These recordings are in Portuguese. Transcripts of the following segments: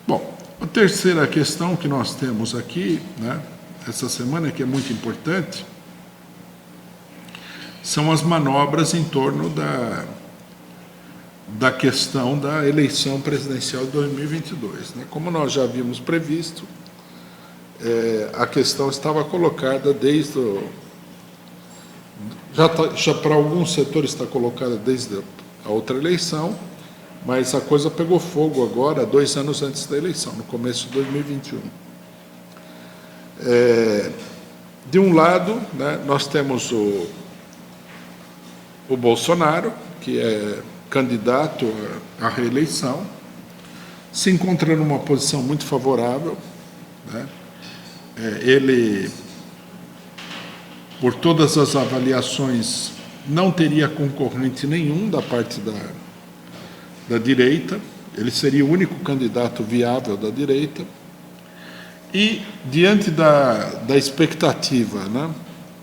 Bom, a terceira questão que nós temos aqui, né, essa semana, que é muito importante, são as manobras em torno da questão da eleição presidencial de 2022. Né? Como nós já havíamos previsto, a questão estava colocada desde já para alguns setores está colocada desde a outra eleição, mas a coisa pegou fogo agora, 2 anos antes da eleição, no começo de 2021. De um lado, né, nós temos o Bolsonaro, que é candidato à reeleição, se encontra numa posição muito favorável, né? Ele, por todas as avaliações, não teria concorrente nenhum da parte da direita, ele seria o único candidato viável da direita, e, diante da expectativa, né,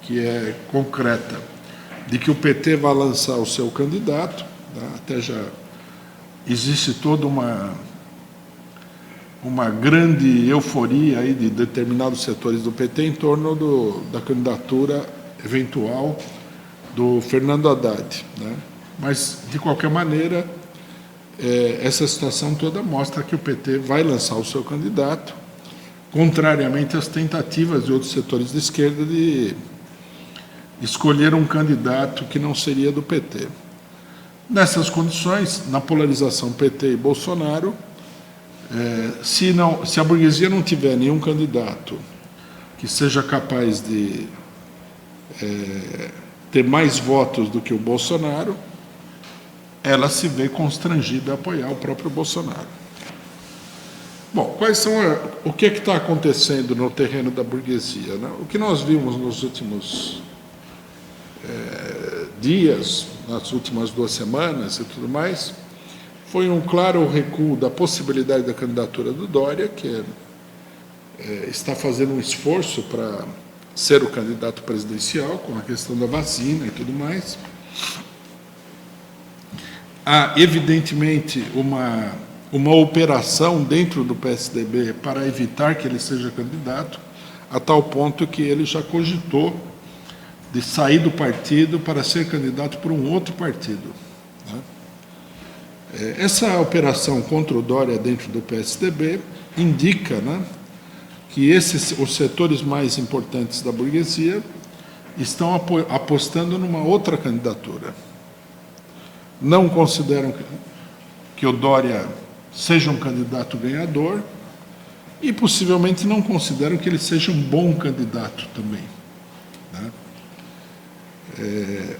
que é concreta, de que o PT vai lançar o seu candidato, né, até já existe toda uma grande euforia aí de determinados setores do PT em torno da candidatura eventual do Fernando Haddad, né? Mas, de qualquer maneira, essa situação toda mostra que o PT vai lançar o seu candidato, contrariamente às tentativas de outros setores de esquerda de escolher um candidato que não seria do PT. Nessas condições, na polarização PT e Bolsonaro, se a burguesia não tiver nenhum candidato que seja capaz de ter mais votos do que o Bolsonaro, ela se vê constrangida a apoiar o próprio Bolsonaro. Bom, o que está acontecendo no terreno da burguesia, né? O que nós vimos nos últimos dias, nas últimas 2 semanas e tudo mais, foi um claro recuo da possibilidade da candidatura do Dória, que está fazendo um esforço para ser o candidato presidencial, com a questão da vacina e tudo mais. Há, evidentemente, uma operação dentro do PSDB para evitar que ele seja candidato, a tal ponto que ele já cogitou de sair do partido para ser candidato por um outro partido. Né? Essa operação contra o Dória dentro do PSDB indica, né, que os setores mais importantes da burguesia estão apostando numa outra candidatura. Não consideram que o Dória seja um candidato ganhador e possivelmente não consideram que ele seja um bom candidato também, né?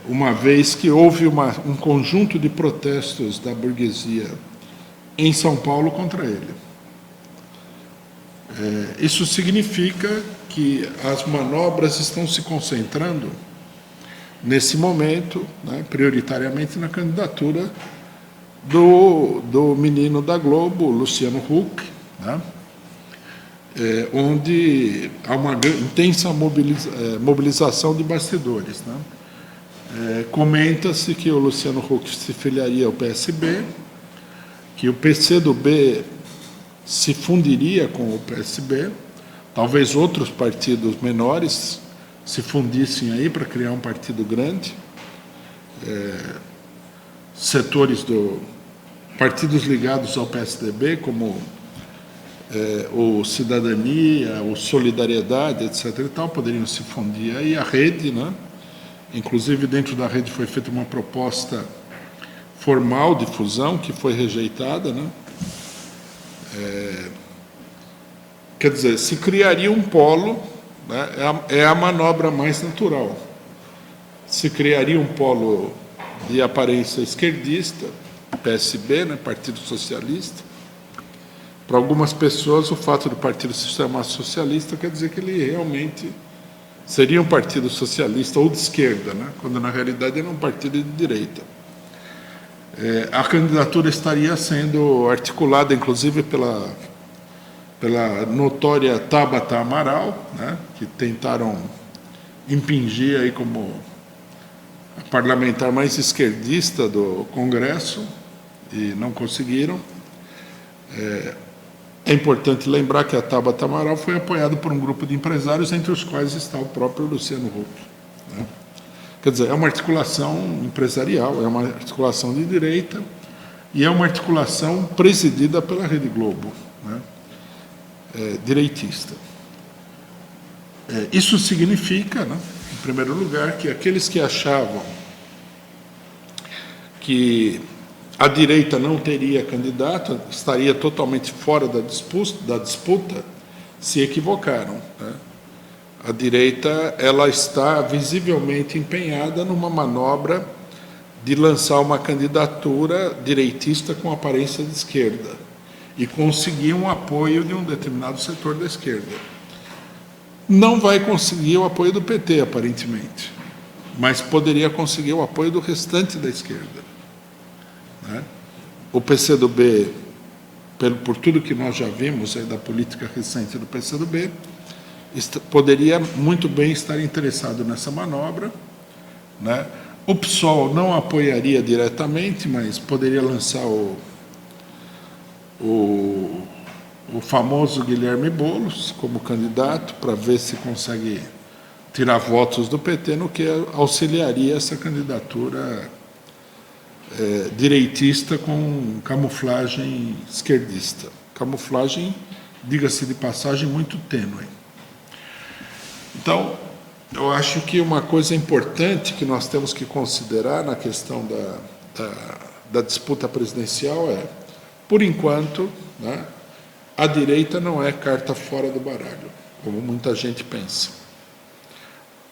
Uma vez que houve um conjunto de protestos da burguesia em São Paulo contra ele. Isso significa que as manobras estão se concentrando, nesse momento, né, prioritariamente na candidatura do menino da Globo, Luciano Huck, né, onde há uma intensa mobilização de bastidores. Né. Comenta-se que o Luciano Huck se filiaria ao PSB, que o PCdoB se fundiria com o PSB, talvez outros partidos menores se fundissem aí para criar um partido grande, setores partidos ligados ao PSDB, como o Cidadania, o Solidariedade, etc. e tal, poderiam se fundir aí, a rede, né? Inclusive, dentro da rede foi feita uma proposta formal de fusão, que foi rejeitada, né? Quer dizer, se criaria um polo, né? É a manobra mais natural. Se criaria um polo de aparência esquerdista, PSB, né? Partido Socialista. Para algumas pessoas, o fato do partido se chamar socialista quer dizer que ele realmente seria um partido socialista ou de esquerda, né? Quando na realidade era um partido de direita. A candidatura estaria sendo articulada, inclusive, pela notória Tabata Amaral, né? Que tentaram impingir aí como a parlamentar mais esquerdista do Congresso e não conseguiram. É importante lembrar que a Tabata Amaral foi apoiada por um grupo de empresários, entre os quais está o próprio Luciano Huck, né? Quer dizer, é uma articulação empresarial, é uma articulação de direita e é uma articulação presidida pela Rede Globo, né? Direitista. Isso significa, né, em primeiro lugar, que aqueles que achavam que a direita não teria candidato, estaria totalmente fora da disputa, se equivocaram, né? A direita, ela está visivelmente empenhada numa manobra de lançar uma candidatura direitista com aparência de esquerda e conseguir um apoio de um determinado setor da esquerda. Não vai conseguir o apoio do PT, aparentemente, mas poderia conseguir o apoio do restante da esquerda, né? O PCdoB, por tudo que nós já vimos aí da política recente do PCdoB, poderia muito bem estar interessado nessa manobra, né? O PSOL não apoiaria diretamente, mas poderia lançar o famoso Guilherme Boulos como candidato para ver se consegue tirar votos do PT, no que auxiliaria essa candidatura direitista com camuflagem esquerdista. Camuflagem, diga-se de passagem, muito tênue. Então, eu acho que uma coisa importante que nós temos que considerar na questão da disputa presidencial é, por enquanto, né, a direita não é carta fora do baralho, como muita gente pensa.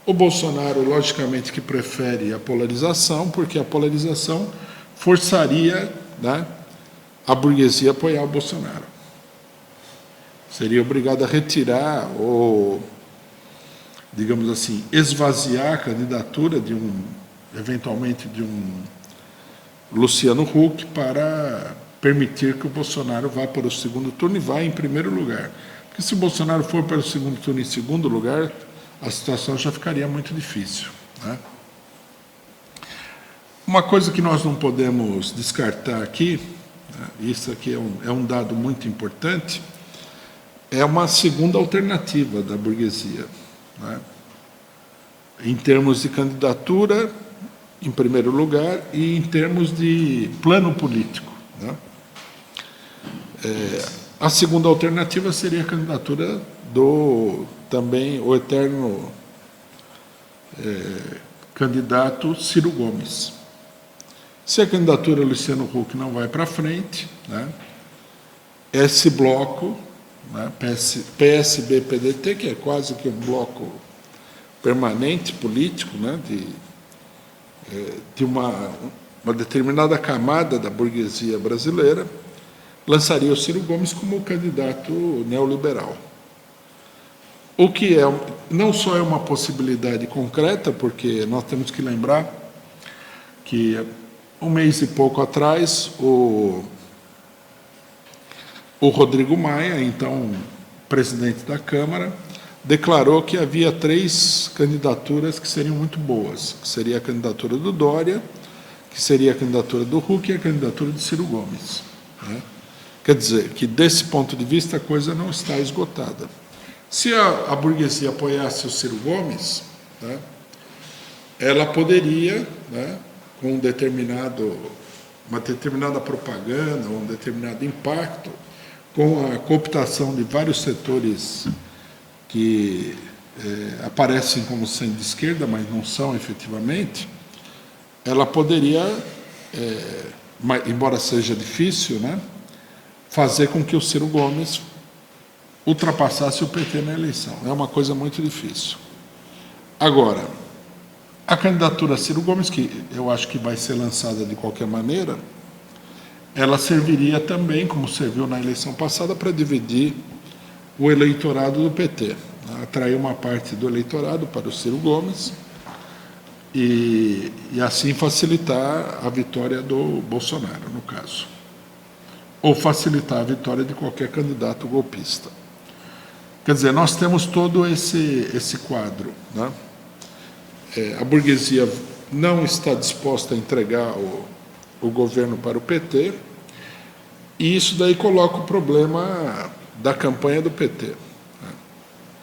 O Bolsonaro, logicamente, que prefere a polarização, porque a polarização forçaria, né, a burguesia a apoiar o Bolsonaro. Seria obrigado a retirar ou, digamos assim, esvaziar a candidatura eventualmente de um Luciano Huck para permitir que o Bolsonaro vá para o segundo turno e vá em primeiro lugar. Porque se o Bolsonaro for para o segundo turno em segundo lugar, a situação já ficaria muito difícil, né? Uma coisa que nós não podemos descartar aqui, né, isso aqui é um dado muito importante, é uma segunda alternativa da burguesia, né? Em termos de candidatura, em primeiro lugar, e em termos de plano político, né? A segunda alternativa seria a candidatura também o eterno candidato Ciro Gomes. Se a candidatura Luciano Huck não vai para frente, né, esse bloco, né, PSB-PDT, que é quase que um bloco permanente político, né, de uma determinada camada da burguesia brasileira, lançaria o Ciro Gomes como candidato neoliberal. O que não só é uma possibilidade concreta, porque nós temos que lembrar que um mês e pouco atrás o Rodrigo Maia, então presidente da Câmara, declarou que havia 3 candidaturas que seriam muito boas, que seria a candidatura do Dória, que seria a candidatura do Huck e a candidatura de Ciro Gomes, né? Quer dizer, que desse ponto de vista a coisa não está esgotada. Se a burguesia apoiasse o Ciro Gomes, né, ela poderia, né, com uma determinada propaganda, um determinado impacto, com a cooptação de vários setores que aparecem como sendo de esquerda, mas não são efetivamente, ela poderia, embora seja difícil, né, fazer com que o Ciro Gomes ultrapassasse o PT na eleição. É uma coisa muito difícil. Agora, a candidatura Ciro Gomes, que eu acho que vai ser lançada de qualquer maneira, ela serviria também, como serviu na eleição passada, para dividir o eleitorado do PT, né? Atrair uma parte do eleitorado para o Ciro Gomes e assim facilitar a vitória do Bolsonaro, no caso. Ou facilitar a vitória de qualquer candidato golpista. Quer dizer, nós temos todo esse quadro, né? A burguesia não está disposta a entregar o governo para o PT, e isso daí coloca o problema da campanha do PT.